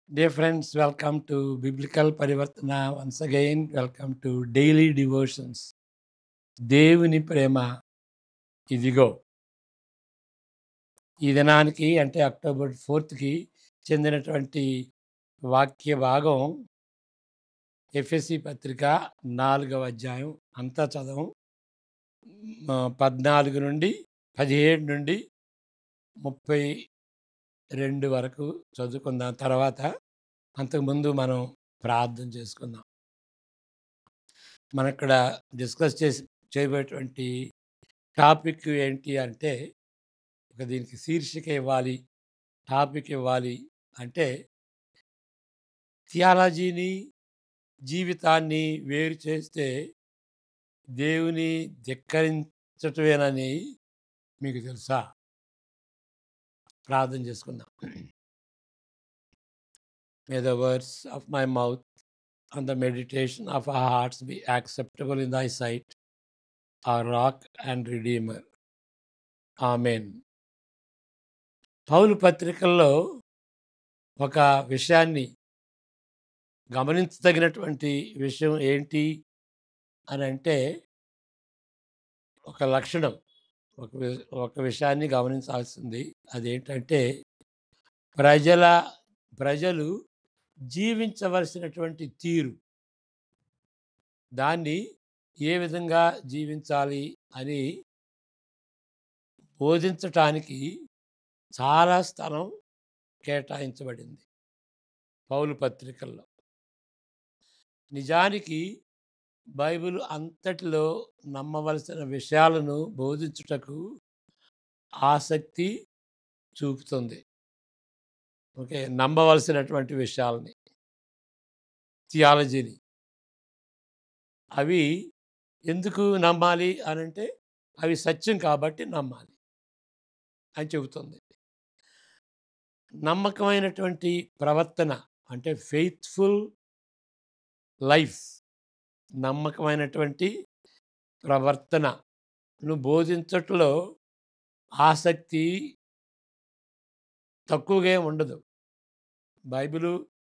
Dear friends, welcome to Biblical Parivartana. Once again, welcome to Daily Devotions. దేవుని ప్రేమ ఇదిగో. ఈ దినానికి అంటే అక్టోబర్ 4కి చెందినటువంటి వాక్య భాగం ఎఫెసీ పత్రిక 4వ అధ్యాయం అంతా చదవం. 14 నుండి 17 నుండి 32 వరకు చదువుకుందాం. తర్వాత అంతకుముందు మనం ప్రార్థన చేసుకుందాం. మనం ఇక్కడ డిస్కస్ చేయబోయేటువంటి టాపిక్ ఏంటి అంటే, దీనికి శీర్షిక ఇవ్వాలి, టాపిక్ ఇవ్వాలి అంటే, థియాలజీని జీవితాన్ని వేరు చేస్తే దేవుని ధిక్కరించటమేనని మీకు తెలుసా? ప్రార్థన చేసుకుందాం. May the words of my mouth and the meditation of our hearts be acceptable in thy sight, our rock and redeemer. Amen. పౌలు పత్రికల్లో ఒక విషయాన్ని గమనించదగినటువంటి విషయం ఏంటి అని అంటే, ఒక లక్షణం, ఒక విషయాన్ని గమనించాల్సింది. అదేంటంటే, ప్రజలు జీవించవలసినటువంటి తీరు, దాన్ని ఏ విధంగా జీవించాలి అని బోధించటానికి చాలా స్థలం కేటాయించబడింది పౌలు పత్రికల్లో. నిజానికి బైబిల్ అంతటిలో నమ్మవలసిన విషయాలను బోధించుటకు ఆసక్తి చూపుతుంది. నమ్మవలసినటువంటి విషయాలని, థియాలజీని. అవి ఎందుకు నమ్మాలి అనంటే, అవి సత్యం కాబట్టి నమ్మాలి అని చెబుతుంది. నమ్మకమైనటువంటి ప్రవర్తన అంటే ఫెయిత్ఫుల్ లైఫ్, నమ్మకమైనటువంటి ప్రవర్తనను బోధించట్లో ఆసక్తి తక్కువగా ఉండదు. బైబిలు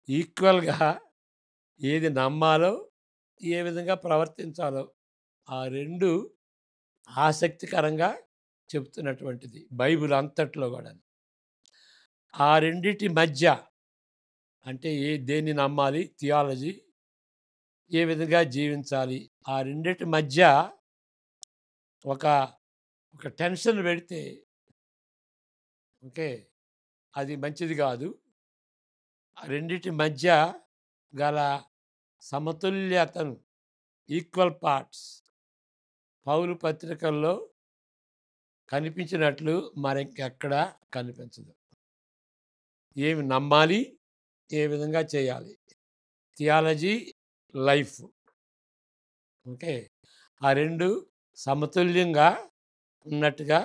ఈక్వల్గా ఏది నమ్మాలో, ఏ విధంగా ప్రవర్తించాలో ఆ రెండు ఆసక్తికరంగా చెప్తున్నటువంటిది బైబిల్ అంతట్లో కూడా. ఆ రెండిటి మధ్య అంటే దేన్ని నమ్మాలి, థియాలజీ ఏ విధంగా జీవించాలి, ఆ రెండిటి మధ్య ఒక టెన్షన్ పెడితే అది మంచిది కాదు. ఆ రెండిటి మధ్య గల సమతుల్యతను, ఈక్వల్ పార్ట్స్ పౌలు పత్రికల్లో కనిపించినట్లు మరింకెక్కడ కనిపించదు. ఏమి నమ్మాలి, ఏ విధంగా చేయాలి, థియాలజీ, లైఫ్. ఆ రెండు సమతుల్యంగా ఉన్నట్టుగా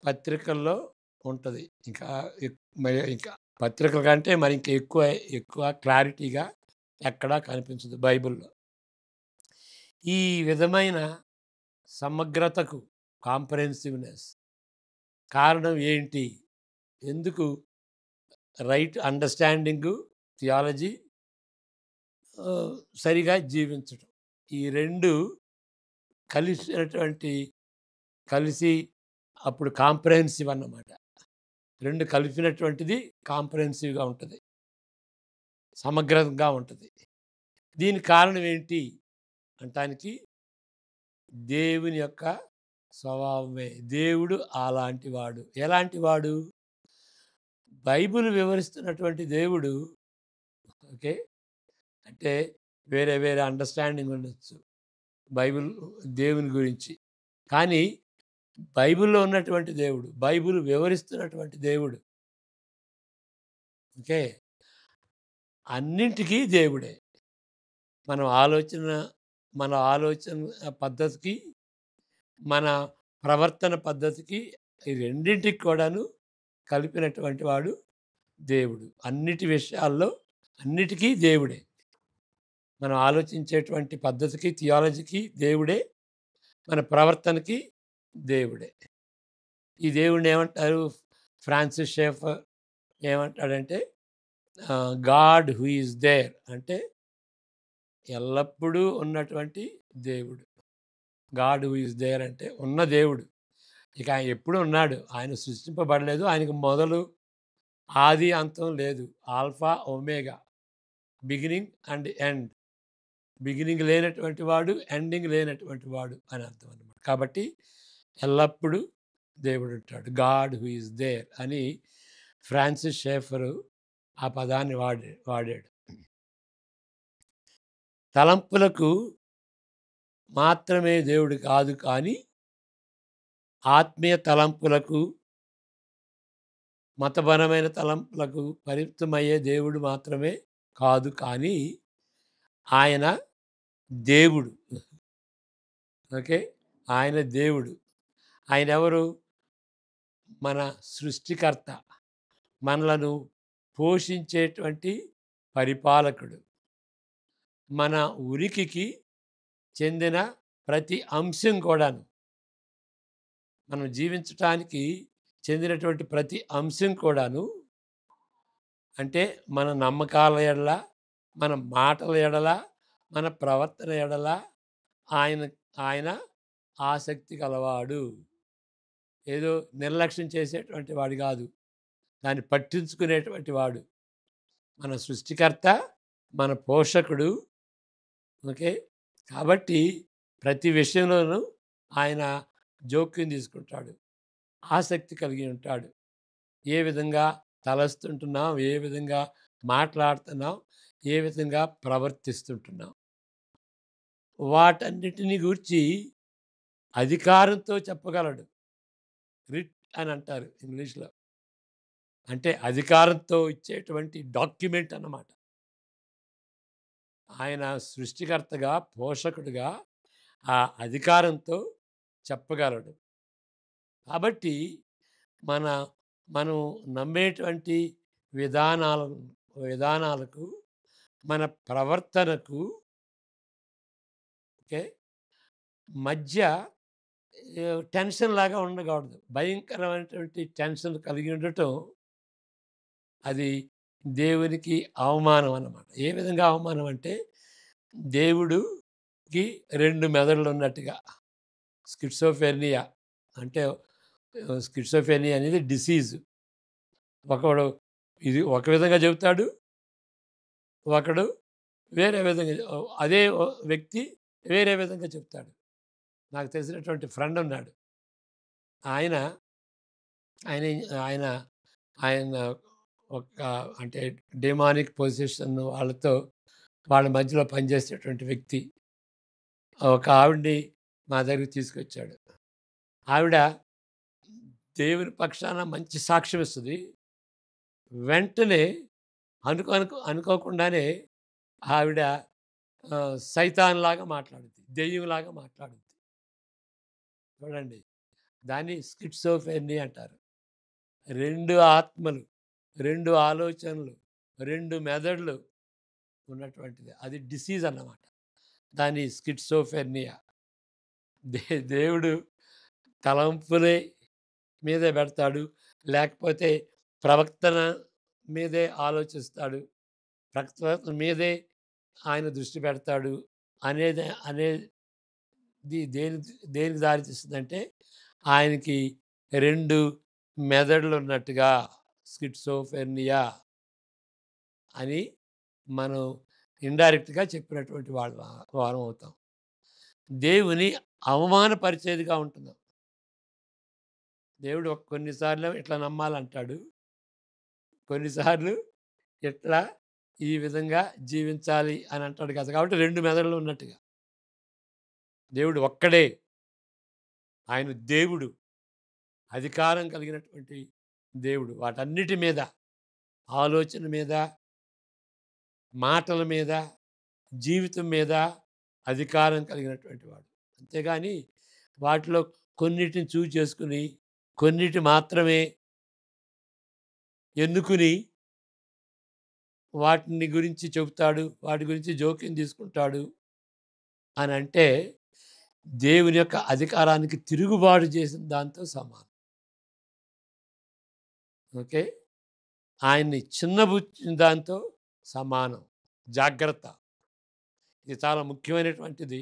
పత్రికల్లో ఉంటుంది. ఇంకా పత్రికల కంటే మరి ఇంకా ఎక్కువ క్లారిటీగా ఎక్కడా కనిపించదు బైబిల్లో. ఈ విధమైన సమగ్రతకు, కాంప్రహెన్సివ్నెస్ కారణం ఏంటి? ఎందుకు రైట్ అండర్స్టాండింగు, థియాలజీ, సరిగా జీవించటం, ఈ రెండు కలిసి అప్పుడు కాంప్రహెన్సివ్ అన్నమాట. రెండు కలిపినటువంటిది కాంప్రహెన్సివ్గా ఉంటుంది, సమగ్రంగా ఉంటుంది. దీని కారణం ఏంటి అంటానికి దేవుని యొక్క స్వభావమే. దేవుడు అలాంటి వాడు. ఎలాంటి వాడు? బైబిల్ వివరిస్తున్నటువంటి దేవుడు అంటే వేరే వేరే అండర్స్టాండింగ్ ఉండొచ్చు బైబిల్ దేవుని గురించి. కానీ బైబిల్లో ఉన్నటువంటి దేవుడు, బైబిల్ వివరిస్తున్నటువంటి దేవుడు అన్నింటికీ దేవుడే. మన ఆలోచన పద్ధతికి, మన ప్రవర్తన పద్ధతికి, ఈ రెండింటికి కూడాను కలిపినటువంటి వాడు దేవుడు. అన్నిటి విషయాల్లో అన్నిటికీ దేవుడే. మనం ఆలోచించేటువంటి పద్ధతికి, థియాలజీకి దేవుడే, మన ప్రవర్తనకి దేవుడే. ఈ దేవుడిని ఏమంటారు? ఫ్రాన్సిస్ షేఫర్ ఏమంటాడంటే, గాడ్ హూ ఈజ్ దేర్ అంటే ఎల్లప్పుడూ ఉన్నటువంటి దేవుడు. గాడ్ హూ ఈజ్ దేర్ అంటే ఉన్న దేవుడు. ఇక ఆయన ఎప్పుడూ ఉన్నాడు. ఆయన సృష్టింపబడలేదు. ఆయనకు మొదలు, ఆది, అంతం లేదు. Alpha, omega, beginning and end. Beginning లేనటువంటి వాడు, ఎండింగ్ లేనటువంటి వాడు అని అర్థం అనమాట. కాబట్టి ఎల్లప్పుడూ దేవుడు ఉంటాడు. గాడ్ హూ ఈజ్ దేర్ అని ఫ్రాన్సిస్ షేఫరు ఆ పదాన్ని వాడాడు. తలంపులకు మాత్రమే దేవుడు కాదు కానీ ఆత్మీయ తలంపులకు, మతపరమైన తలంపులకు పరిమితమయ్యే దేవుడు మాత్రమే కాదు కానీ ఆయన దేవుడు. ఓకే. ఆయన దేవుడు. ఆయన ఎవరు? మన సృష్టికర్త. మనలను పోషించేటువంటి పరిపాలకుడు. మన ఉనికికి చెందిన ప్రతి అంశం కూడాను, మనం జీవించటానికి చెందినటువంటి ప్రతి అంశం కూడాను, అంటే మన నమ్మకాల ఎడల, మన మాటల ఎడల, మన ప్రవర్తన ఎడల ఆయన ఆయన ఆసక్తి గలవాడు. ఏదో నిర్లక్ష్యం చేసేటువంటి వాడు కాదు. దాన్ని పట్టించుకునేటువంటి వాడు. మన సృష్టికర్త, మన పోషకుడు. ఓకే. కాబట్టి ప్రతి విషయంలోనూ ఆయన జోక్యం తీసుకుంటాడు. ఆసక్తి కలిగి ఉంటాడు. ఏ విధంగా తలస్తుంటున్నాం, ఏ విధంగా మాట్లాడుతున్నాం, ఏ విధంగా ప్రవర్తిస్తుంటున్నాం. వాటన్నిటిని గూర్చి అధికారంతో చెప్పగలడు. రిట్ అని అంటారు ఇంగ్లీష్‌లో. అంటే అధికారంతో ఇచ్చేటువంటి డాక్యుమెంట్ అన్నమాట. ఆయన సృష్టికర్తగా, పోషకుడుగా ఆ అధికారంతో చెప్పగలడు. కాబట్టి మన మనం నమ్మేటువంటి విధానాలకు, మన ప్రవర్తనకు ఓకే మధ్య టెన్షన్ లాగా ఉండకూడదు. భయంకరమైనటువంటి టెన్షన్ కలిగి ఉండటం అది దేవునికి అవమానం అన్నమాట. ఏ విధంగా అవమానం అంటే దేవుడుకి 2 మెదడులు ఉన్నట్టుగా. స్కిజోఫ్రెనియా అంటే స్కిజోఫ్రెనియా అనేది డిసీజ్. ఒకడు ఇది ఒక విధంగా చెబుతాడు. ఒకడు వేరే విధంగా అదే వ్యక్తి వేరే విధంగా చెప్తాడు. నాకు తెలిసినటువంటి ఫ్రెండ్ ఉన్నాడు. ఆయన ఆయన ఆయన ఆయన ఒక అంటే డెమానిక్ పొజిషన్ వాళ్ళ మధ్యలో పనిచేసేటువంటి వ్యక్తి. ఒక ఆవిడని మా దగ్గరికి తీసుకొచ్చాడు. ఆవిడ దేవుని పక్షాన మంచి సాక్ష్యం ఇస్తది. వెంటనే అనుకోకుండానే ఆవిడ సైతాన్‌లాగా మాట్లాడుద్ది. దెయ్యంలాగా మాట్లాడుద్ది. చూడండి. దాన్ని స్కిజోఫ్రెనియా అంటారు. 2 ఆత్మలు, 2 ఆలోచనలు, 2 మెదడులు ఉన్నటువంటిది. అది డిసీజ్ అన్నమాట. దాన్ని స్కిజోఫ్రెనియా. దేవుడు తలంపులే మీదే పెడతాడు. లేకపోతే ప్రవక్తన మీదే ఆలోచిస్తాడు. ప్రవక్తన మీదే ఆయన దృష్టి పెడతాడు అనేది దేనికి దారి తీస్తుందంటే ఆయనకి 2 మెదడులు ఉన్నట్టుగా స్కిజోఫ్రెనియా అని మనం ఇండైరెక్ట్‌గా చెప్పినటువంటి వారం అవుతాం. దేవుని అవమానపరిచేదిగా ఉంటుంది. దేవుడు కొన్నిసార్లు ఇట్లా నమ్మాలంటాడు. కొన్నిసార్లు ఇట్లా ఈ విధంగా జీవించాలి అని అంటాడు కదా! కాబట్టి 2 మెదడులు ఉన్నట్టుగా. దేవుడు ఒక్కడే. ఆయన దేవుడు. అధికారం కలిగినటువంటి దేవుడు. వాటన్నిటి మీద, ఆలోచన మీద, మాటల మీద, జీవితం మీద అధికారం కలిగినటువంటి వాడు. అంతేగాని వాటిలో కొన్నిటిని చూజ్ చేసుకొని, కొన్నిటి మాత్రమే ఎన్నుకుని వాటిని గురించి చెబుతాడు. వాటి గురించి జోక్యం తీసుకుంటాడు అనంటే దేవుని యొక్క అధికారానికి తిరుగుబాటు చేసిన దాంతో సమానం. ఓకే. ఆయన్ని చిన్నబుచ్చిన దాంతో సమానం. జాగ్రత్త. ఇది చాలా ముఖ్యమైనటువంటిది.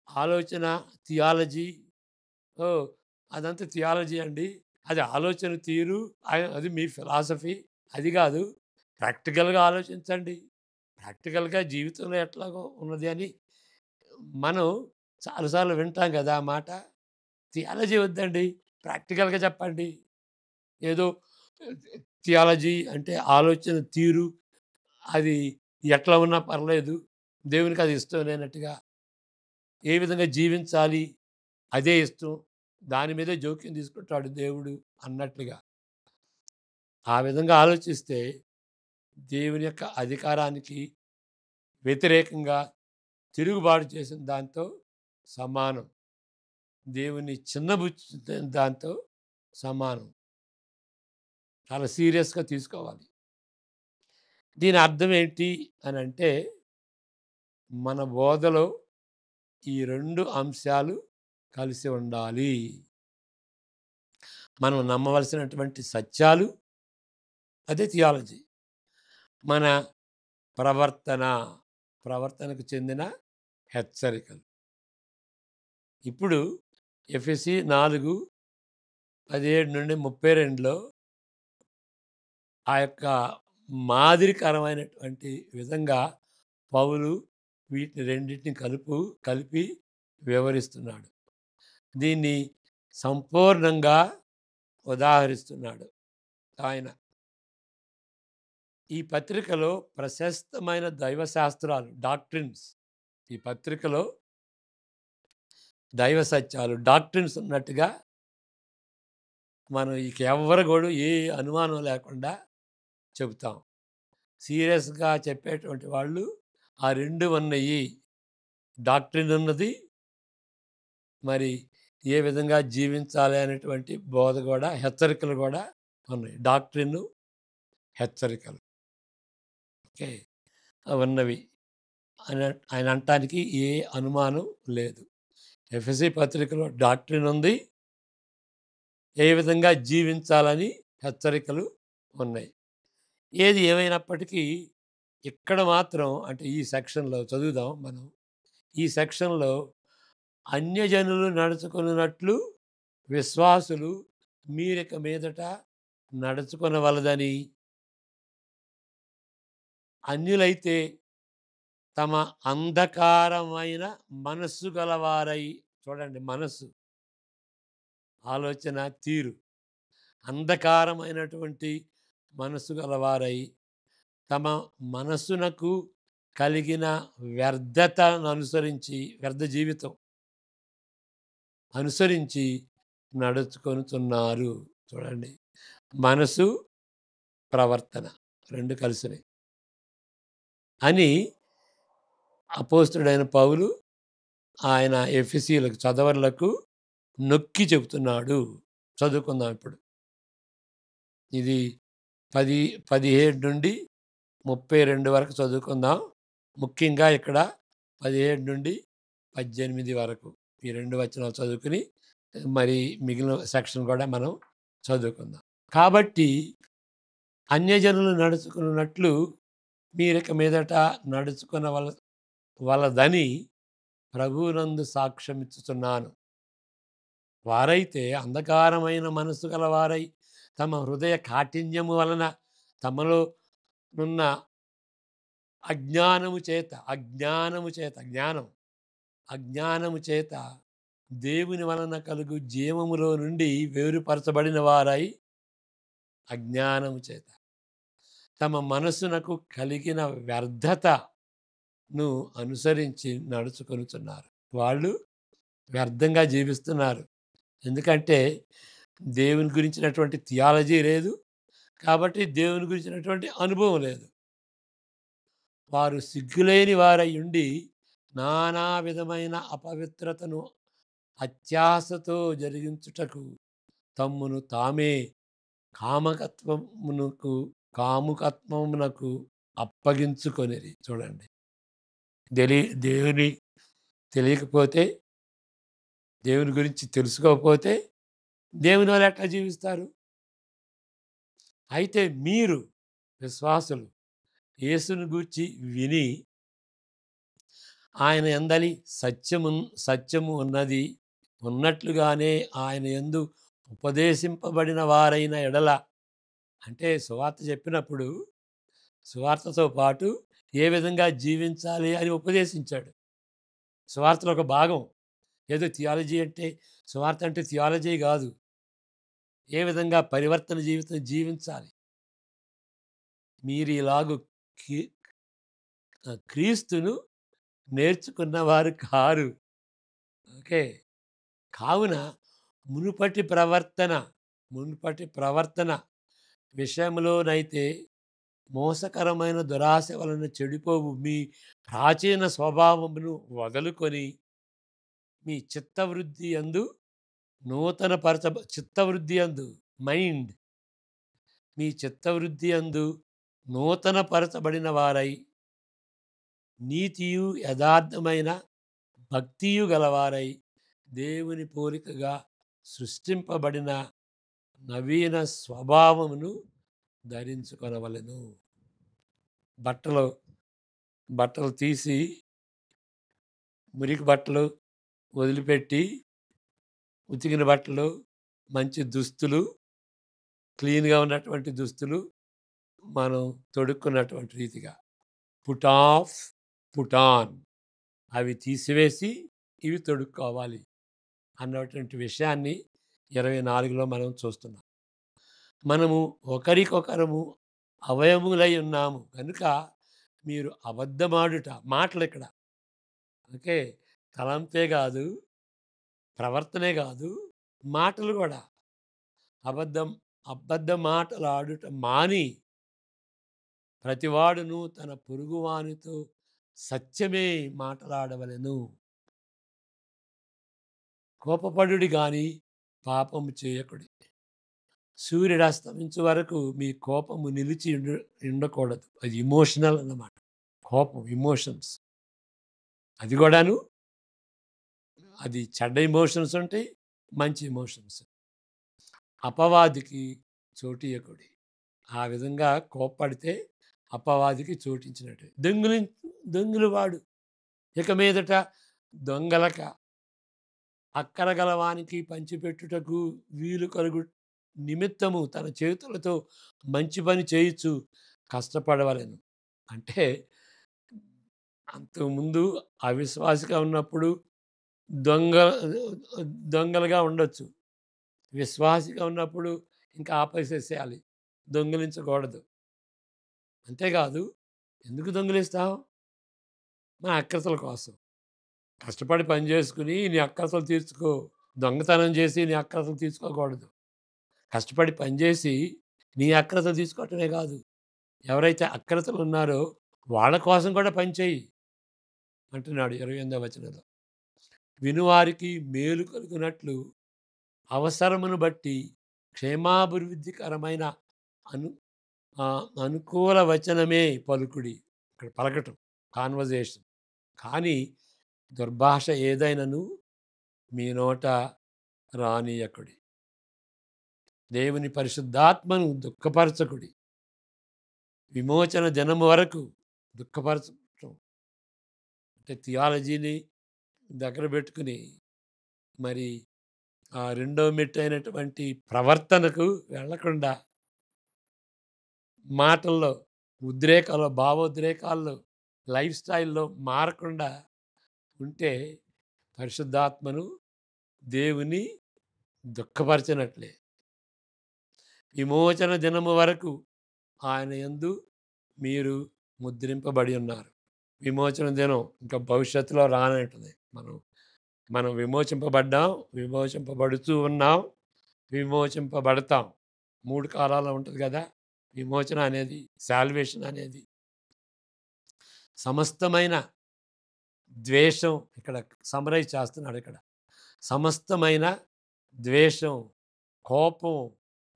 ఆలోచన, థియాలజీ. ఓహ్! అదంతా థియాలజీ అండి. అది ఆలోచన తీరు, అది మీ ఫిలాసఫీ. అది గాదు. ప్రాక్టికల్‌గా ఆలోచించండి. ప్రాక్టికల్‌గా జీవితంలో ఎట్లాగో ఉన్నది అని మనం చాలా సార్లు వింటాం గదా! ఆ మాట. థియాలజీ వద్దండి. ప్రాక్టికల్‌గా చెప్పండి. ఏదో థియాలజీ అంటే ఆలోచన తీరు, అది ఎట్లా ఉన్నా పర్లేదు. దేవునికి అది ఇష్టం లేనట్టుగా, ఏ విధంగా జీవించాలి అదే ఇష్టం. దాని మీదే జోక్యం తీసుకుంటాడు దేవుడు అన్నట్లుగా. ఆ విధంగా ఆలోచిస్తే దేవుని యొక్క అధికారానికి వ్యతిరేకంగా తిరుగుబాటు చేసిన దాంతో సమానం. దేవుని చిన్నబుచ్చిన దాంతో సమానం. చాలా సీరియస్‌గా తీసుకోవాలి. దీని అర్థం ఏంటి అనంటే, మన బోధలో ఈ 2 అంశాలు కలిసి ఉండాలి. మనం నమ్మవలసినటువంటి సత్యాలు, అదే థియాలజీ. మన ప్రవర్తన, ప్రవర్తనకు చెందిన హెచ్చరికలు. ఇప్పుడు ఎఫెసీ 4:17-32లో ఆ యొక్క మాదిరికరమైనటువంటి విధంగా పౌలు వీటిని రెండిటిని కలిపి వివరిస్తున్నాడు. దీన్ని సంపూర్ణంగా ఉదాహరిస్తున్నాడు ఆయన. ఈ పత్రికలో ప్రశస్తమైన దైవ శాస్త్రాలు, డాక్ట్రిన్స్, ఈ పత్రికలో దైవ సత్యాలు, డాక్ట్రిన్స్ ఉన్నట్టుగా మనం ఇక ఎవ్వరు కూడా ఏ అనుమానం లేకుండా చెబుతాం. సీరియస్‌గా చెప్పేటువంటి వాళ్ళు ఆ 2 ఉన్నాయి. డాక్ట్రిన్ ఉన్నది. మరి ఏ విధంగా జీవించాలి అనేటువంటి బోధ కూడా, హెచ్చరికలు కూడా ఉన్నాయి. డాక్ట్రిన్, హెచ్చరికలు. ఓకే. ఉన్నవి అని ఆయన అనటానికి ఏ అనుమానం లేదు. ఎఫెసీ పత్రికలో డాక్ట్రిన్ ఉంది. ఏ విధంగా జీవించాలని హెచ్చరికలు ఉన్నాయి. ఏది ఏమైనప్పటికీ ఇక్కడ మాత్రం అంటే ఈ సెక్షన్‌లో చదువుదాం మనం. ఈ సెక్షన్‌లో అన్యజనులు నడుచుకొనున్నట్లు విశ్వాసులు మీరిక మీదట నడుచుకొనవలదని, అన్యులైతే తమ అంధకారమైన మనస్సు గలవారై, చూడండి మనస్సు, ఆలోచన తీరు, అంధకారమైనటువంటి మనస్సు గలవారై తమ మనస్సునకు కలిగిన వ్యర్థతను అనుసరించి, వ్యర్థ జీవితం అనుసరించి నడుచుకొనుచున్నారు. చూడండి, మనసు, ప్రవర్తన 2 కలిసినయి అని అపోస్తలుడైన పౌలు ఆయన ఎఫెసీయులకు చదవరులకు నొక్కి చెబుతున్నాడు. చదువుకుందాం ఇప్పుడు. ఇది 17-32 వరకు చదువుకుందాం. ముఖ్యంగా ఇక్కడ 17-18 వరకు ఈ 2 వచనాలు చదువుకుని మరి మిగిలిన సెక్షన్ కూడా మనం చదువుకుందాం. కాబట్టి అన్యజనులు నడుచుకున్నట్లు మీరిక మీదట వలదని ప్రభువునందు సాక్ష్యమిచ్చుచున్నాను. వారైతే అంధకారమైన మనస్సు గలవారై తమ హృదయ కాఠిన్యము వలన తమలో నున్న అజ్ఞానము చేత దేవుని వలన కలుగు జీవములో నుండి వేరుపరచబడిన వారై, అజ్ఞానము చేత తమ మనస్సునకు కలిగిన వ్యర్థతను అనుసరించి నడుచుకొనుచున్నారు. వాళ్ళు వ్యర్థంగా జీవిస్తున్నారు. ఎందుకంటే దేవుని గురించినటువంటి థియాలజీ లేదు. కాబట్టి దేవుని గురించినటువంటి అనుభవం లేదు. వారు సిగ్గులేని వారై ఉండి నానా విధమైన అపవిత్రతను అత్యాశతో జరిగించుటకు తమ్మును తామే కామకత్వమునకు కాముకత్వమునకు అప్పగించుకొనిరి. చూడండి, దేవుని తెలియకపోతే, దేవుని గురించి తెలుసుకోకపోతే దేవుని వాళ్ళు ఎట్లా జీవిస్తారు? అయితే మీరు విశ్వాసులు యేసుని గూర్చి విని ఆయన యందలి సత్యము ఉన్నది ఉన్నట్లుగానే ఆయన యందు ఉపదేశింపబడిన వారైన ఎడల, అంటే సువార్త చెప్పినప్పుడు సువార్తతో పాటు ఏ విధంగా జీవించాలి అని ఉపదేశించాడు. సువార్తలో ఒక భాగం. ఏదో థియాలజీ అంటే, సువార్త అంటే థియాలజీ కాదు. ఏ విధంగా పరివర్తన జీవితం జీవించాలి. మీరు ఇలాగు క్రీస్తును నేర్చుకున్నవారు కారు. ఓకే. కావున మునుపటి ప్రవర్తన మునుపటి ప్రవర్తన విషయంలోనైతే మోసకరమైన దురాశ వలన చెడిపోవు మీ ప్రాచీన స్వభావమును వదులుకొని మీ చిత్తవృద్ధి యందు చిత్తవృద్ధి యందు మైండ్ మీ చిత్తవృద్ధి యందు నూతన పరచబడిన వారై నీతియు యథార్థమైన భక్తియు గలవారై దేవుని పోలికగా సృష్టింపబడిన నవీన స్వభావమును ధరించుకొనవలెను. బట్టలు తీసి మురికి బట్టలు వదిలిపెట్టి ఉతికిన బట్టలు, మంచి దుస్తులు, క్లీన్గా ఉన్నటువంటి దుస్తులు మనం తొడుక్కున్నటువంటి రీతిగా పుట్ ఆఫ్ పుట్ ఆన్, అవి తీసివేసి ఇవి తొడుక్కోవాలి అన్నటువంటి విషయాన్ని 24లో మనం చూస్తున్నాం. మనము ఒకరికొకరము అవయములై ఉన్నాము కనుక మీరు అబద్ధమాడుట, మాటలు ఇక్కడ ఓకే, తలంపే కాదు, ప్రవర్తనే కాదు, మాటలు కూడా అబద్ధ మాటలు ఆడుట మాని ప్రతివాడును తన పొరుగువానితో సత్యమే మాట్లాడవలెను. కోపపడుడి గాని పాపము చేయకుడి. సూర్యుడు అస్తమించే వరకు మీ కోపము నిలిచి ఉండకూడదు. అది ఇమోషనల్ అన్నమాట. కోపం ఇమోషన్స్, అది కూడాను అది చెడ్డ ఇమోషన్స్ ఉంటాయి, మంచి ఇమోషన్స్. అపవాదికి చోటియకుడి. ఆ విధంగా కోప్పడితే అపవాదికి చోటించినట్టు. దొంగులు వాడు ఇక మీదట దొంగలక అక్కర గలవానికి పంచిపెట్టుటకు వీలు కలుగు నిమిత్తము తన చేతులతో మంచి పని చేయుచు కష్టపడవలెను. అంటే అంతకుముందు అవిశ్వాసిగా ఉన్నప్పుడు దొంగ దొంగలుగా ఉండొచ్చు. విశ్వాసిగా ఉన్నప్పుడు ఇంకా ఆపేసేసేయాలి, దొంగిలించకూడదు. అంతేకాదు, ఎందుకు దొంగిలిస్తావు? మా అక్కరతల కోసం. కష్టపడి పని చేసుకుని నీ అక్కరతలు తీర్చుకో. దొంగతనం చేసి నీ అక్కరతలు తీర్చుకోకూడదు. కష్టపడి పనిచేసి నీ అక్రతలు తీసుకోవటమే కాదు, ఎవరైతే అక్రతలు ఉన్నారో వాళ్ళ కోసం కూడా పనిచేయి అంటున్నాడు 28వ వచనంలో. వినువారికి మేలు కలుగునట్లు అవసరమును బట్టి క్షేమాభివృద్ధికరమైన అను అనుకూల వచనమే పలుకుడి. ఇక్కడ పలకటం, కాన్వర్జేషన్. కానీ దుర్భాష ఏదైనను మీ నోట రానియకుడి. దేవుని పరిశుద్ధాత్మను దుఃఖపరచకుడి. విమోచన దినము వరకు దుఃఖపరచటం అంటే థియాలజీని దగ్గర పెట్టుకుని మరి ఆ రెండో మెట్టు అయినటువంటి ప్రవర్తనకు వెళ్లకుండా, మాటల్లో ఉద్రేకాలు, భావోద్రేకాల్లో, లైఫ్ స్టైల్లో మారకుండా ఉంటే పరిశుద్ధాత్మను దేవుని దుఃఖపరచినట్లే. విమోచన దినము వరకు ఆయన యందు మీరు ముద్రింపబడి ఉన్నారు. విమోచన దినం ఇంకా భవిష్యత్తులో రానంటుంది. మనం విమోచింపబడ్డాం, విమోచింపబడుతూ ఉన్నాం, విమోచింపబడతాం. 3 కాలాల్లో ఉంటుంది కదా విమోచన అనేది, సాల్వేషన్ అనేది. సమస్తమైన ద్వేషం ఇక్కడ సమరైజ్ చేస్తున్నాడు. ఇక్కడ సమస్తమైన ద్వేషం, కోపం,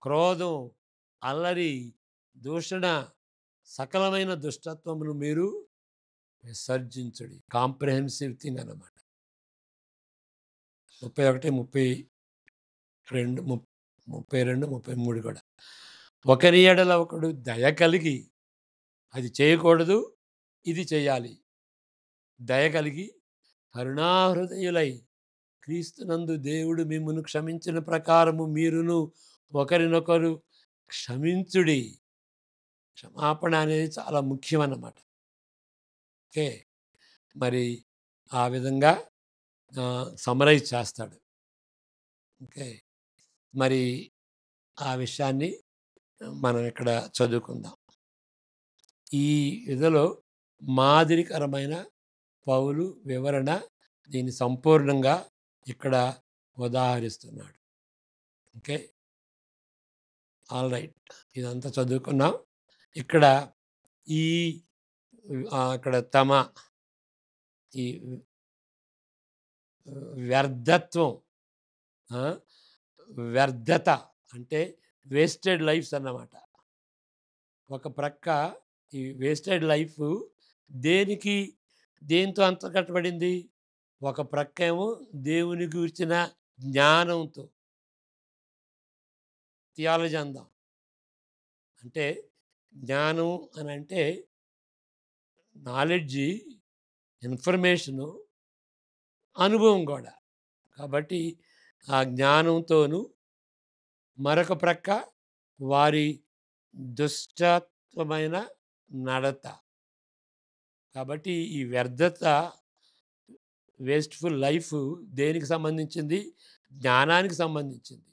క్రోధం, అల్లరి, దూషణ, సకలమైన దుష్టత్వమును మీరు విసర్జించుడి. కాంప్రహెన్సివ్ థింగ్ అన్నమాట. 31, 32, 33 కూడా. ఒకరి ఎడల ఒకడు దయ కలిగి అది చేయకూడదు, ఇది చేయాలి. దయ కలిగి కరుణాహృదయులై క్రీస్తునందు దేవుడు మిమ్మును క్షమించిన ప్రకారము మీరును ఒకరినొకరు క్షమించుడి. క్షమాపణ అనేది చాలా ముఖ్యం అన్నమాట. ఓకే. మరి ఆ విధంగా సమరైజ్ చేస్తాడు. ఓకే. మరి ఆ విషయాన్ని మనం ఇక్కడ చదువుకుందాం. ఈ ఇదిలో మాదిరికరమైన పౌలు వివరణ దీన్ని సంపూర్ణంగా ఇక్కడ ఉదాహరిస్తున్నాడు. ఓకే. All right. ఇదంతా చదువుకున్నాం. ఇక్కడ ఈ ఇక్కడ తమ ఈ వ్యర్థత్వం, వ్యర్థత అంటే వేస్టెడ్ లైఫ్స్ అన్నమాట. ఒక ప్రక్క ఈ వేస్టెడ్ లైఫ్ దేంతో అంతకట్టబడింది? ఒక ప్రక్క ఏమో దేవుని గూర్చిన జ్ఞానంతో, థియాలజీ అందాం. అంటే జ్ఞానం అని అంటే నాలెడ్జి, ఇన్ఫర్మేషను, అనుభవం కూడా. కాబట్టి ఆ జ్ఞానంతోనూ మరొక ప్రక్క వారి దుష్టత్వమైన నడత. కాబట్టి ఈ వ్యర్థత, వేస్ట్‌ఫుల్ లైఫ్ దేనికి సంబంధించింది? జ్ఞానానికి సంబంధించింది.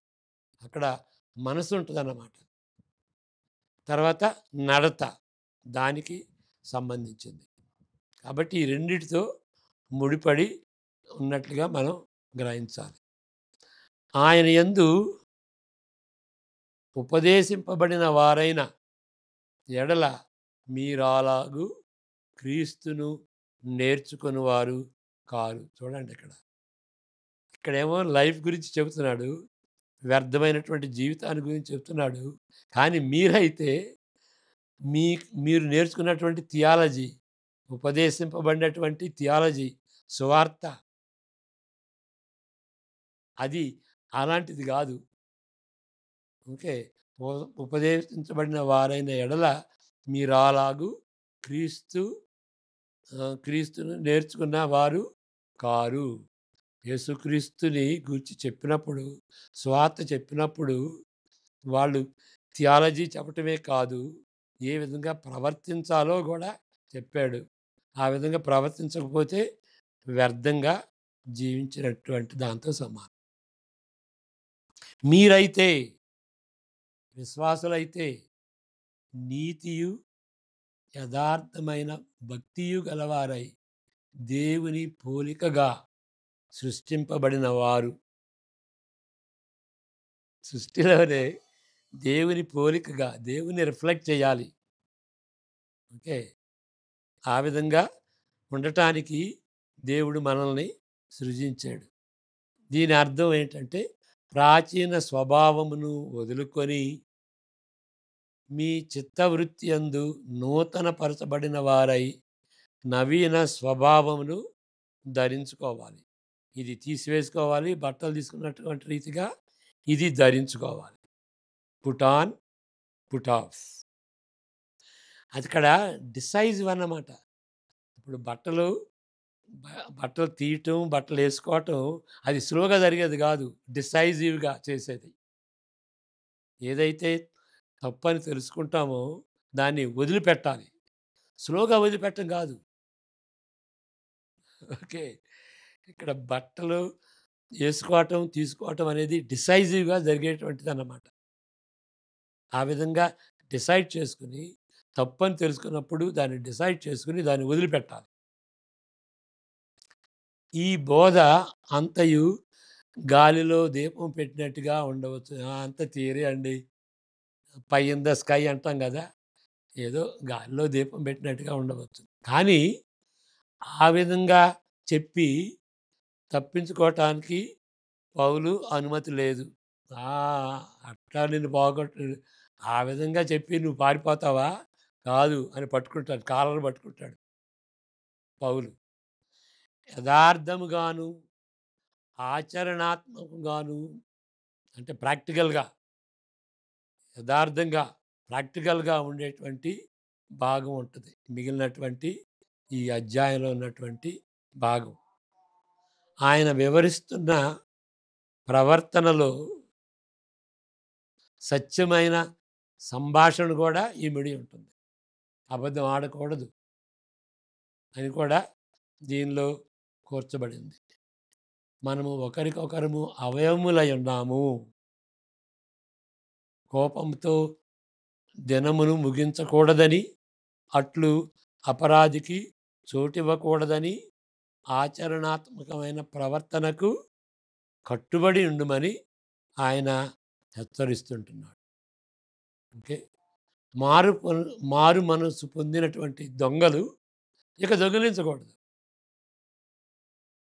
అక్కడ మనసు ఉంటుందన్నమాట. తర్వాత నడత దానికి సంబంధించింది. కాబట్టి ఈ రెండిటితో ముడిపడి ఉన్నట్లుగా మనం గ్రహించాలి. ఆయన యందు ఉపదేశింపబడిన వారైన ఎడల మీరలాగు క్రీస్తును నేర్చుకొనివారు కారు. చూడండి ఇక్కడేమో లైఫ్ గురించి చెబుతున్నాడు, వ్యర్థమైనటువంటి జీవితాన్ని గురించి చెప్తున్నాడు. కానీ మీరైతే మీరు నేర్చుకున్నటువంటి థియాలజీ, ఉపదేశింపబడినటువంటి థియాలజీ, సువార్త అది అలాంటిది కాదు. ఓకే. ఉపదేశించబడిన వారైన ఎడల మీరలాగు క్రీస్తును నేర్చుకున్న వారు కారు. యేసుక్రీస్తుని గూర్చి చెప్పినప్పుడు, సువార్త చెప్పినప్పుడు వాళ్ళు థియాలజీ చెప్పటమే కాదు, ఏ విధంగా ప్రవర్తించాలో కూడా చెప్పాడు. ఆ విధంగా ప్రవర్తించకపోతే వ్యర్థంగా జీవించినటువంటి దాంతో సమానం. మీరైతే విశ్వాసులైతే నీతియు యథార్థమైన భక్తియు గలవారై దేవుని పోలికగా సృష్టింపబడిన వారు. సృష్టిలోనే దేవుని పోలికగా దేవుని రిఫ్లెక్ట్ చేయాలి. ఓకే. ఆ విధంగా ఉండటానికి దేవుడు మనల్ని సృజించాడు. దీని అర్థం ఏంటంటే ప్రాచీన స్వభావమును వదులుకొని మీ చిత్తవృత్తి యందు నూతన పరచబడిన వారై నవీన స్వభావమును ధరించుకోవాలి. ఇది తీసివేసుకోవాలి, బట్టలు తీసుకున్నటువంటి రీతిగా ఇది ధరించుకోవాలి. Put on, put off. అది ఇక్కడ డిసైజివ్ అన్నమాట. ఇప్పుడు బట్టలు తీయటం, బట్టలు వేసుకోవటం అది స్లోగా జరిగేది కాదు, డిసైజివ్గా చేసేది. ఏదైతే తప్పని తెలుసుకుంటామో దాన్ని వదిలిపెట్టాలి, స్లోగా వదిలిపెట్టడం కాదు. ఓకే. ఇక్కడ బట్టలు వేసుకోవటం, తీసుకోవటం అనేది డిసైజివ్గా జరిగేటువంటిది అన్నమాట. ఆ విధంగా డిసైడ్ చేసుకుని, తప్పని తెలుసుకున్నప్పుడు దాన్ని డిసైడ్ చేసుకుని దాన్ని వదిలిపెట్టాలి. ఈ బోధ అంతయు గాలిలో దీపం పెట్టినట్టుగా ఉండవచ్చు. అంత థియరీ అండి, పై ఇన్ ద స్కై అంటాం కదా, ఏదో గాలిలో దీపం పెట్టినట్టుగా ఉండవచ్చు. కానీ ఆ విధంగా చెప్పి తప్పించుకోవటానికి పౌలు అనుమతి లేదు. అట్లా నిన్ను పోగొట్టు, ఆ విధంగా చెప్పి నువ్వు పారిపోతావా? కాదు అని పట్టుకుంటాడు, కాలర్ పట్టుకుంటాడు పౌలు. యథార్థముగాను ఆచరణాత్మకంగాను అంటే ప్రాక్టికల్గా యథార్థంగా ప్రాక్టికల్గా ఉండేటువంటి భాగం ఉంటుంది మిగిలినటువంటి ఈ అధ్యాయంలో ఉన్నటువంటి భాగం. ఆయన వివరిస్తున్న ప్రవర్తనలో సత్యమైన సంభాషణ కూడా ఇమిడి ఉంటుంది. అబద్ధం ఆడకూడదు అని కూడా దీనిలో కూర్చబడింది. మనము ఒకరికొకరము అవయములై ఉన్నాము. కోపంతో దినమును ముగించకూడదని, అట్లు అపరాధికి చోటివ్వకూడదని, ఆచరణాత్మకమైన ప్రవర్తనకు కట్టుబడి ఉండుమని ఆయన హెచ్చరిస్తుంటున్నాడు. ఓకే. మారు మనసు పొందినటువంటి దొంగలు ఇక దొంగిలించకూడదు.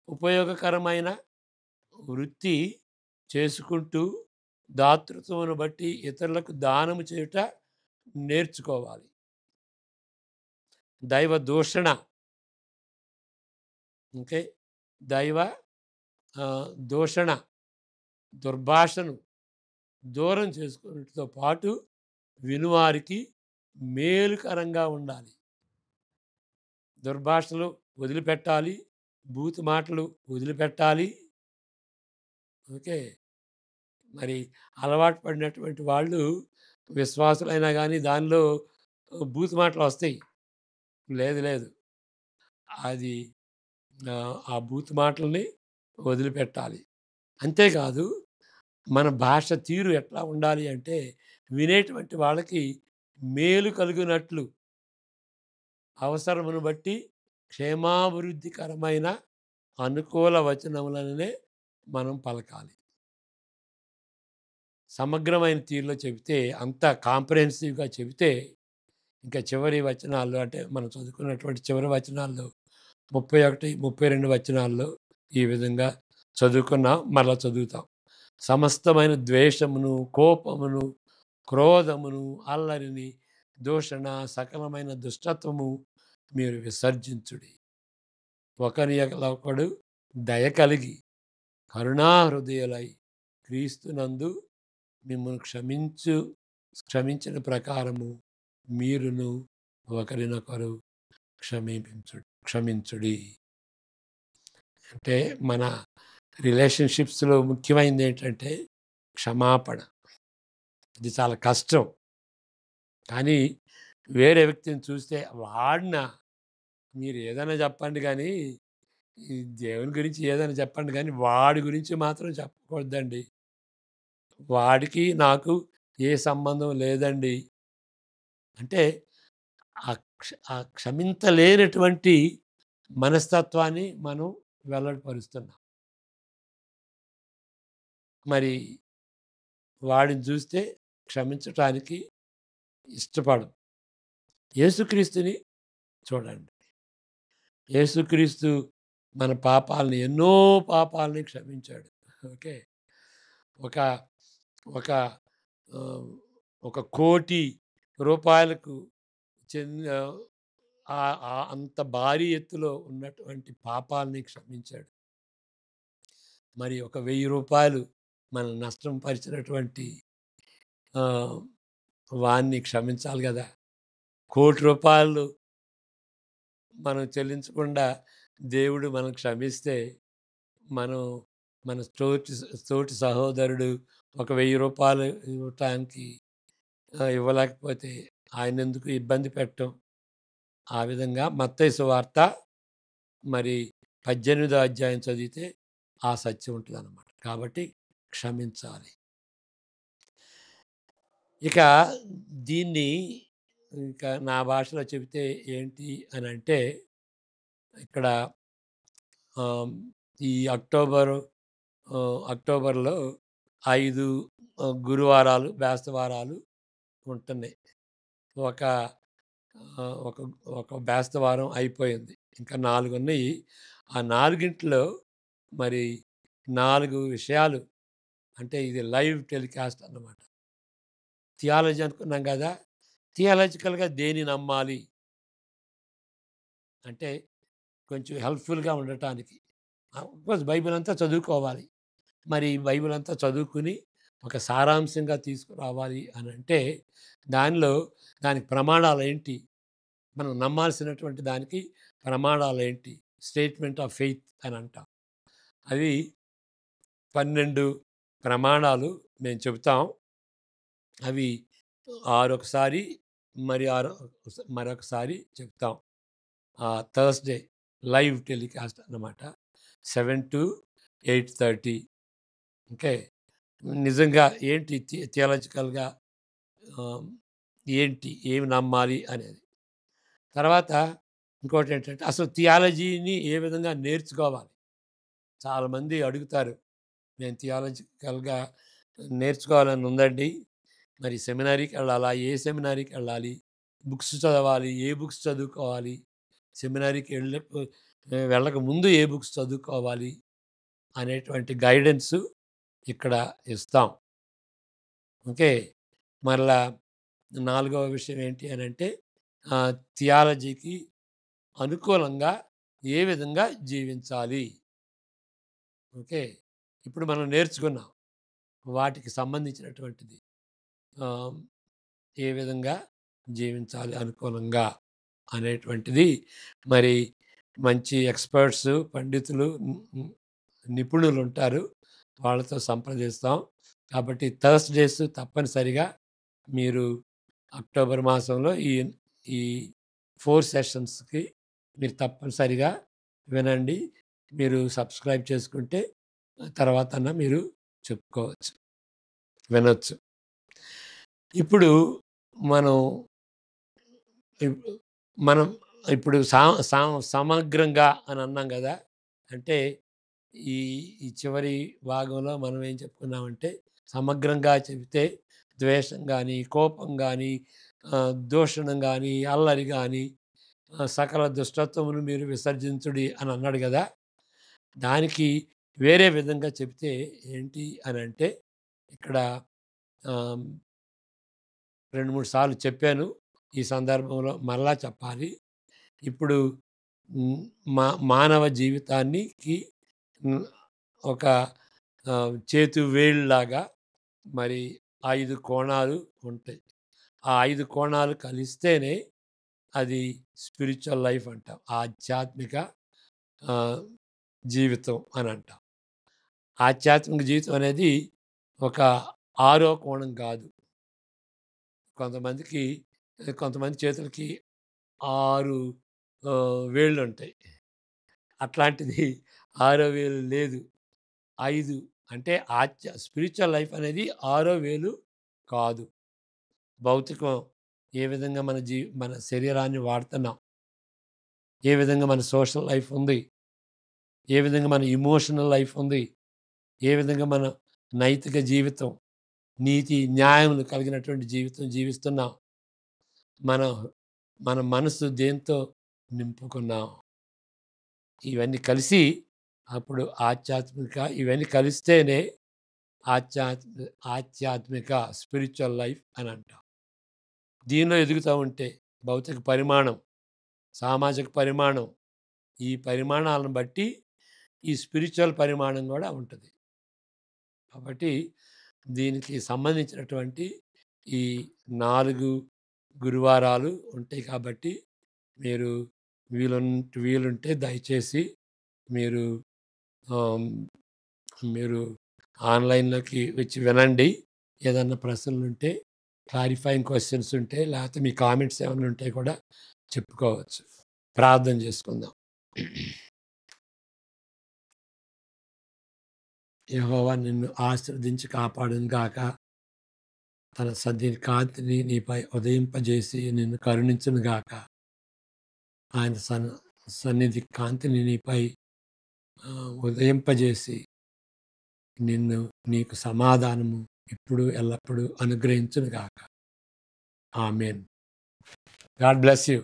ఉపయోగకరమైన వృత్తి చేసుకుంటూ దాతృత్వమును బట్టి ఇతరులకు దానము చేయుట నేర్చుకోవాలి. దైవ దూషణ, ఓకే, దైవ దూషణ, దుర్భాషను దూరం చేసుకున్నతో పాటు వినువారికి మేలుకరంగా ఉండాలి. దుర్భాషలు వదిలిపెట్టాలి, బూతు మాటలు వదిలిపెట్టాలి. ఓకే. మరి అలవాటు పడినటువంటి వాళ్ళు విశ్వాసులైనా కానీ దానిలో బూతు మాటలు వస్తాయి. లేదు లేదు, అది ఆ బూతు మాటల్ని వదిలిపెట్టాలి. అంతేకాదు మన భాష తీరు ఎట్లా ఉండాలి అంటే వినేటువంటి వాళ్ళకి మేలు కలుగునట్లు అవసరమును బట్టి క్షేమాభివృద్ధికరమైన అనుకూల వచనములనే మనం పలకాలి. సమగ్రమైన తీరులో చెబితే, అంత కాంప్రహెన్సివ్గా చెబితే ఇంకా చివరి వచనాల్లో అంటే మనం చదువుకున్నటువంటి చివరి వచనాల్లో 31, 32 వచనాల్లో ఈ విధంగా చదువుకున్నాం. మరలా చదువుతాం. సమస్తమైన ద్వేషమును, కోపమును, క్రోధమును, అల్లరిని, దూషణ, సకలమైన దుష్టత్వము మీరు విసర్జించుడి. ఒకడు దయ కలిగి కరుణా హృదయులై క్రీస్తునందు మిమ్మల్ని క్షమించిన ప్రకారము మీరును ఒకరినొకరు క్షమించుడి. అంటే మన రిలేషన్షిప్స్లో ముఖ్యమైనది ఏంటంటే క్షమాపణ. ఇది చాలా కష్టం. కానీ వేరే వ్యక్తిని చూస్తే వాడిన మీరు ఏదైనా చెప్పండి కానీ, ఈ దేవుని గురించి ఏదైనా చెప్పండి కానీ వాడి గురించి మాత్రం చెప్పకూడదండి. వాడికి నాకు ఏ సంబంధం లేదండి అంటే ఆ క్షమించలేనటువంటి మనస్తత్వాన్ని మనం వెల్లడిపరుస్తున్నాం. మరి వాడిని చూస్తే క్షమించటానికి ఇష్టపడం. యేసుక్రీస్తుని చూడండి. యేసుక్రీస్తు మన పాపాలని ఎన్నో పాపాలని క్షమించాడు. ఓకే. ఒక ఒక ఒక కోటి రూపాయలకు అంత భారీ ఎత్తులో ఉన్నటువంటి పాపాలని క్షమించాడు. మరి ఒక 1000 రూపాయలు మనం నష్టం పరిచినటువంటి వాణ్ణి క్షమించాలి కదా. 1,00,00,000 రూపాయలు మనం చెల్లించకుండా దేవుడు మనం క్షమిస్తే, మనం మన తోటి సహోదరుడు ఒక 1000 రూపాయలు ఇవ్వటానికి ఇవ్వలేకపోతే ఆయన ఎందుకు ఇబ్బంది పెట్టడం. ఆ విధంగా మత్తయి సువార్త మరి 18వ అధ్యాయం చదివితే ఆ సత్యం ఉంటుంది అన్నమాట. కాబట్టి క్షమించాలి. ఇక దీన్ని ఇంకా నా భాషలో చెబితే ఏంటి అని అంటే, ఇక్కడ ఈ అక్టోబర్లో 5 గురువారాలు బేస్తవారాలు ఉంటున్నాయి. ఒక ఒక ఒక బేస్తవారం అయిపోయింది. ఇంకా 4 ఉన్నాయి. ఆ 4గింటిలో మరి 4 విషయాలు అంటే ఇది లైవ్ టెలికాస్ట్ అన్నమాట. థియాలజీ అనుకున్నాం కదా. థియాలజికల్గా దేని నమ్మాలి అంటే కొంచెం హెల్ప్ఫుల్గా ఉండటానికి బైబిల్ అంతా చదువుకోవాలి. మరి బైబిల్ అంతా చదువుకుని ఒక సారాంశంగా తీసుకురావాలి అని అంటే దానికి ప్రమాణాలు ఏంటి, మనం నమ్మాల్సినటువంటి దానికి ప్రమాణాలు ఏంటి, స్టేట్మెంట్ ఆఫ్ ఫెయిత్ అని అంటాం. అవి 12 ప్రమాణాలు మేము చెబుతాం. అవి ఆరొకసారి మరొకసారి చెప్తాం. థర్స్‌డే లైవ్ టెలికాస్ట్ అన్నమాట. 7-8:30. ఓకే. నిజంగా ఏంటి థియాలజికల్‌గా ఏమి నమ్మాలి అనేది. తర్వాత ఇంకోటేంటంటే అసలు థియాలజీని ఏ విధంగా నేర్చుకోవాలి. చాలామంది అడుగుతారు. నేను థియాలజికల్‌గా నేర్చుకోవాలని ఉందండి. మరి సెమినారీకెళ్ళాలా? ఏ సెమినారీకెళ్ళాలి? బుక్స్ చదవాలి. ఏ బుక్స్ చదువుకోవాలి? సెమినారీకి వెళ్ళక ముందు ఏ బుక్స్ చదువుకోవాలి? అనేటువంటి గైడెన్సు ఇక్కడ ఇస్తాం. ఓకే. మరలా నాలుగవ విషయం ఏంటి అనంటే థియాలజీకి అనుకూలంగా ఏ విధంగా జీవించాలి. ఓకే. ఇప్పుడు మనం నేర్చుకున్నాం. వాటికి సంబంధించినటువంటిది ఏ విధంగా జీవించాలి అనుకూలంగా అనేటువంటిది మరి మంచి ఎక్స్పర్ట్స్, పండితులు, నిపుణులు ఉంటారు. వాళ్ళతో సంప్రదిస్తాం. కాబట్టి థర్స్‌డేస్ తప్పనిసరిగా మీరు అక్టోబర్ మాసంలో ఈ ఈ 4 సెషన్స్‌కి మీరు తప్పనిసరిగా వినండి. మీరు సబ్స్క్రైబ్ చేసుకుంటే తర్వాతన్నా మీరు చెప్పుకోవచ్చు, వినొచ్చు. ఇప్పుడు మనం ఇప్ మనం ఇప్పుడు సమగ్రంగా అని అన్నాం గదా! అంటే ఈ ఈ చివరి భాగంలో మనం ఏం చెప్పుకున్నామంటే సమగ్రంగా చెబితే ద్వేషం గానీ, కోపం గానీ, దూషణం గానీ, అల్లరి గానీ, సకల దుష్టత్వమును మీరు విసర్జించుడి అని అన్నాడు గదా! దానికి వేరే విధంగా చెబితే ఏంటి అనంటే ఇక్కడ ఆహ్, 2, 3 సార్లు చెప్పాను. ఈ సందర్భంలో మరలా చెప్పాలి. ఇప్పుడు హ్మ్, మానవ జీవితానికి హ్మ్, ఒక చేతి వేళ్ళలాగా మరి 5 కోణాలు ఉంటాయి. ఆ 5 కోణాలు కలిస్తేనే అది స్పిరిచ్యువల్ లైఫ్ అంటాం. ఆధ్యాత్మిక ఆహ్, జీవితం అని అంటాం. ఆధ్యాత్మిక జీవితం అనేది ఒక ఆరో కోణం కాదు. కొంతమందికి కొంతమంది చేతులకి 6 వేళ్ళుంటాయి. అట్లాంటిది ఆరో వేలు లేదు. 5 అంటే స్పిరిచ్యువల్ లైఫ్ అనేది ఆరో వేలు కాదు. భౌతికం ఏ విధంగా మన శరీరాన్ని వాడుతున్నాం, ఏ విధంగా మన సోషల్ లైఫ్ ఉంది, ఏ విధంగా మన ఎమోషనల్ లైఫ్ ఉంది, ఏ విధంగా మన నైతిక జీవితం, నీతి, న్యాయములు కలిగినటువంటి జీవితం జీవిస్తున్నాం. మన మన మనసు దేంతో నింపుకున్నాం. ఇవన్నీ కలిసి అప్పుడు ఇవన్నీ కలిస్తేనే ఆధ్యాత్మిక స్పిరిచ్యువల్ లైఫ్ అని అంటాం. దీనిలో ఎదుగుతూ ఉంటే భౌతిక పరిమాణం, సామాజిక పరిమాణం, ఈ పరిమాణాలను బట్టి ఈ స్పిరిచ్యువల్ పరిమాణం కూడా ఉంటుంది. కాబట్టి దీనికి సంబంధించినటువంటి ఈ 4 గురువారాలు ఉంటాయి కాబట్టి మీరు వీలుంటే దయచేసి మీరు ఆహ్, మీరు ఆన్‌లైన్‌లోకి వచ్చి వినండి. ఏదన్నా ప్రశ్నలుంటే, క్లారిఫైయింగ్ క్వెషన్స్ ఉంటే, లేకపోతే మీ కామెంట్స్ ఏమన్నా ఉంటే కూడా చెప్పుకోవచ్చు. ప్రార్థన చేసుకుందాం. యెహోవా నిన్ను ఆశీర్వదించి కాపాడును గాక. తన కాంతిని నీపై ఉదయింపజేసి నిన్ను కరుణించును గాక. ఆయన సన్నిధి కాంతిని నీపై ఉదయింపజేసి నీకు సమాధానము ఇప్పుడు ఎల్లప్పుడూ అనుగ్రహించును గాక. ఆమేన్. God bless you.